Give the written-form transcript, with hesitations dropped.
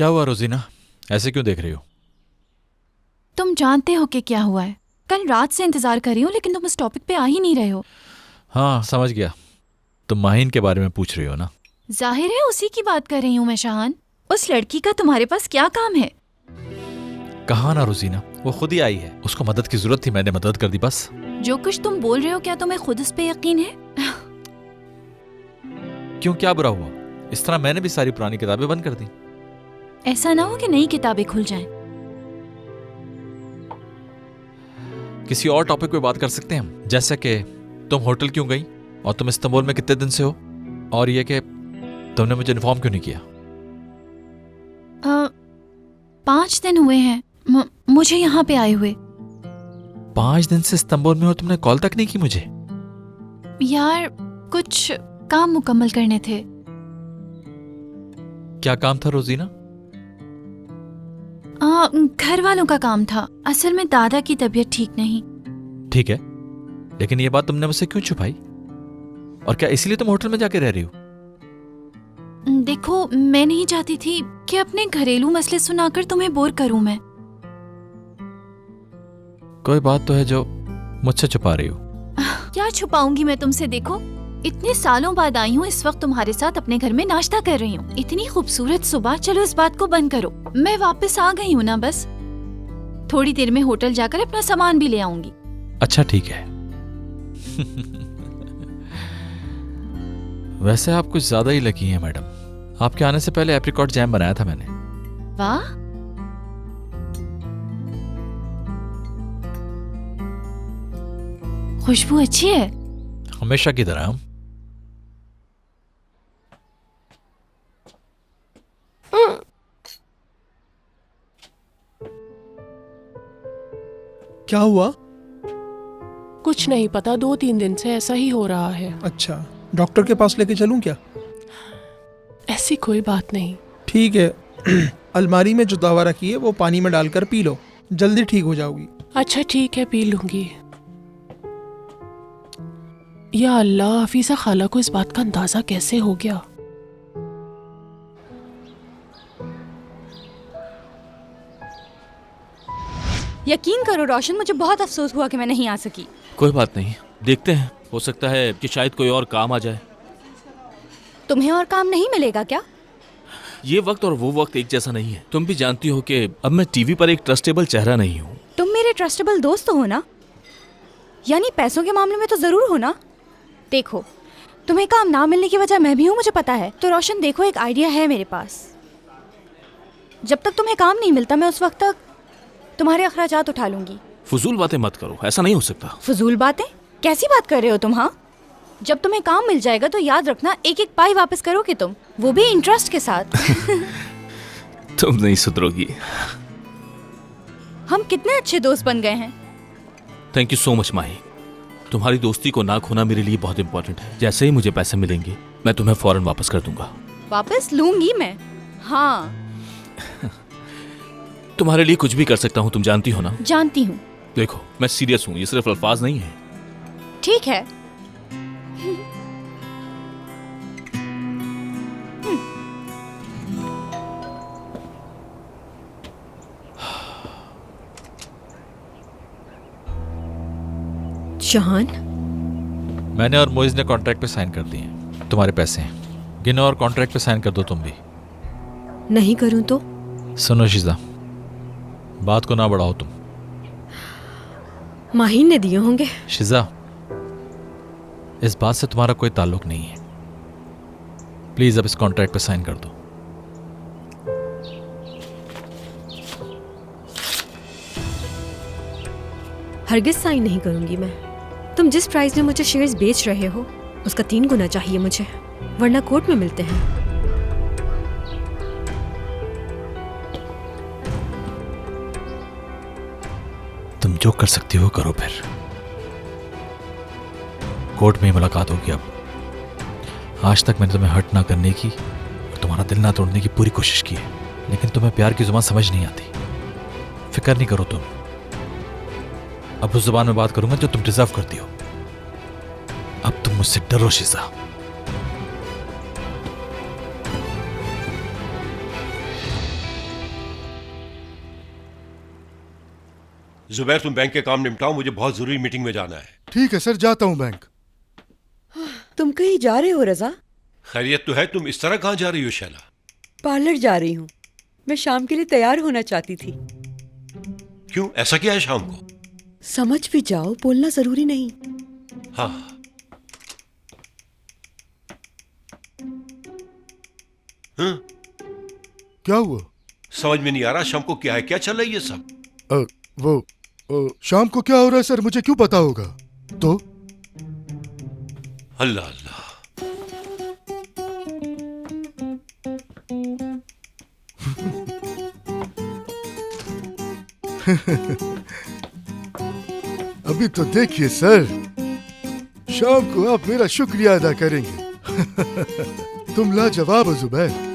क्या हुआ रोजीना, ऐसे क्यों देख रही हो? तुम जानते हो कि क्या हुआ है। कल रात से इंतजार कर रही हूँ लेकिन तुम इस टॉपिक पे आ ही नहीं रहे हो। हाँ समझ गया, तुम माहिन के बारे में पूछ रही हो ना? जाहिर है उसी की बात कर रही हूँ मैं शाहान। उस लड़की का तुम्हारे पास क्या काम है? कहा ना रोजीना, वो खुद ही आई है, उसको मदद की जरूरत थी, मैंने मदद कर दी बस। जो कुछ तुम बोल रहे हो क्या तुम्हें खुद उस पे यकीन है? क्यों, क्या बुरा हुआ? इस तरह मैंने भी सारी पुरानी किताबें बंद कर दी। ऐसा ना हो कि नई किताबें खुल जाएं। किसी और टॉपिक पे बात कर सकते हैं हम, जैसे कि तुम होटल क्यों गई और तुम इस्तांबुल में कितने दिन से हो, और ये कि तुमने मुझे इन्फॉर्म क्यों नहीं किया। 5 दिन हुए हैं मुझे यहाँ पे आए हुए। 5 दिन से इस्तांबुल में हो, तुमने कॉल तक नहीं की मुझे? यार कुछ काम मुकम्मल करने थे। क्या काम था रोजीना? घर वालों का काम था। असल में दादा की तबीयत ठीक नहीं। ठीक है, लेकिन ये बात तुमने मुझसे क्यों छुपाई? और क्या इसीलिए तुम होटल में जाके रह रही हो? देखो मैं नहीं चाहती थी कि अपने घरेलू मसले सुनाकर तुम्हें बोर करूं मैं। कोई बात तो है जो मुझसे छुपा रही हो। क्या छुपाऊंगी मैं तुमसे? देखो इतने सालों बाद आई हूँ, इस वक्त तुम्हारे साथ अपने घर में नाश्ता कर रही हूँ। इतनी खूबसूरत सुबह। चलो इस बात को बंद करो, मैं वापस आ गई हूँ ना, बस थोड़ी देर में होटल जाकर अपना सामान भी ले आऊंगी। अच्छा ठीक है। वैसे आप कुछ ज्यादा ही लकी हैं मैडम। आपके आने से पहले एप्रिकॉट जैम बनाया था मैंने। वाह, खुशबू अच्छी है। हमेशा की तरह। क्या हुआ? कुछ नहीं पता, 2-3 दिन से ऐसा ही हो रहा है। अच्छा, डॉक्टर के पास लेके चलूं क्या? ऐसी कोई बात नहीं। ठीक है। अलमारी में जो दवा रखी है वो पानी में डालकर पी लो, जल्दी ठीक हो जाओगी। अच्छा ठीक है, पी लूंगी। या अल्लाह, हफीजा खाला को इस बात का अंदाजा कैसे हो गया? यकीन करो रोशन, मुझे बहुत अफसोस हुआ कि मैं नहीं आ सकी। कोई बात नहीं, देखते हैं, हो सकता है कि शायद कोई और काम आ जाए। तुम्हें और काम नहीं मिलेगा क्या? ये वक्त और वो वक्त एक जैसा नहीं है। तुम भी जानती हो कि अब मैं टीवी पर एक ट्रस्टेबल चेहरा नहीं हूँ। तुम मेरे ट्रस्टेबल दोस्त तो हो ना? यानी पैसों के मामले में तो जरूर हो ना? देखो, तुम्हें काम ना मिलने की वजह मैं भी हूँ, मुझे पता है। तो रोशन देखो, एक आइडिया है मेरे पास। जब तक तुम्हें काम नहीं मिलता मैं उस वक्त तक तुम्हारे अखराजात उठा लूंगी। फजूल बातें मत करो, ऐसा नहीं हो सकता। फजूल बातें? कैसी बात कर रहे हो तुम? हाँ, जब तुम्हें काम मिल जाएगा तो याद रखना, एक एक पाई वापस करोगे तुम, वो भी इंटरेस्ट के साथ। तुम नहीं सुधरोगी। हम कितने अच्छे दोस्त बन गए हैं। थैंक यू सो मच माही। तुम्हारी दोस्ती को ना खोना मेरे लिए बहुत इंपॉर्टेंट है। जैसे ही मुझे पैसे मिलेंगे मैं तुम्हें फौरन वापस कर दूंगा। वापस लूंगी मैं? हाँ। तुम्हारे लिए कुछ भी कर सकता हूँ, तुम जानती हो ना? जानती हूँ। देखो मैं सीरियस हूँ, ये सिर्फ अल्फाज नहीं है। ठीक है। शाहान, मैंने और मोइज ने कॉन्ट्रैक्ट पे साइन कर दिए हैं, तुम्हारे पैसे हैं। गिनो और कॉन्ट्रैक्ट पे साइन कर दो तुम भी। नहीं करूं तो? सुनो शिजा, बात को ना बढ़ाओ तुम। माहिन ने दिए होंगे। शिजा, इस बात से तुम्हारा कोई ताल्लुक नहीं है। प्लीज अब इस कॉन्ट्रैक्ट पे साइन कर दो। हरगिज साइन नहीं करूंगी मैं। तुम जिस प्राइस में मुझे शेयर्स बेच रहे हो उसका 3 गुना चाहिए मुझे, वरना कोर्ट में मिलते हैं। तुम जो कर सकती हो करो, फिर कोर्ट में ही मुलाकात होगी। अब आज तक मैंने तुम्हें हर्ट ना करने की और तुम्हारा दिल ना तोड़ने की पूरी कोशिश की है, लेकिन तुम्हें प्यार की जुबान समझ नहीं आती। फिक्र नहीं करो तुम, अब उस जुबान में बात करूंगा जो तुम डिजर्व करती हो। अब तुम मुझसे डरो शिजा। जुबैर तुम बैंक के काम निपटाओ, मुझे बहुत जरूरी मीटिंग में जाना है। ठीक है सर, जाता हूँ बैंक। तुम कहीं जा रहे हो रजा? खैरियत तो है, तुम इस तरह कहाँ जा रही हो शैला? पार्लर जा रही हूँ। मैं शाम के लिए तैयार होना चाहती थी। क्यों, ऐसा क्या है शाम को? समझ भी जाओ, बोलना जरूरी नहीं। हाँ। क्या हुआ? समझ में नहीं आ रहा शाम को क्या है, क्या चल रहा है ये सब? शाम को क्या हो रहा है सर, मुझे क्यों पता होगा? तो अल्लाह अल्लाह। अभी तो देखिए सर, शाम को आप मेरा शुक्रिया अदा करेंगे। तुम लाजवाब हो जुबैर।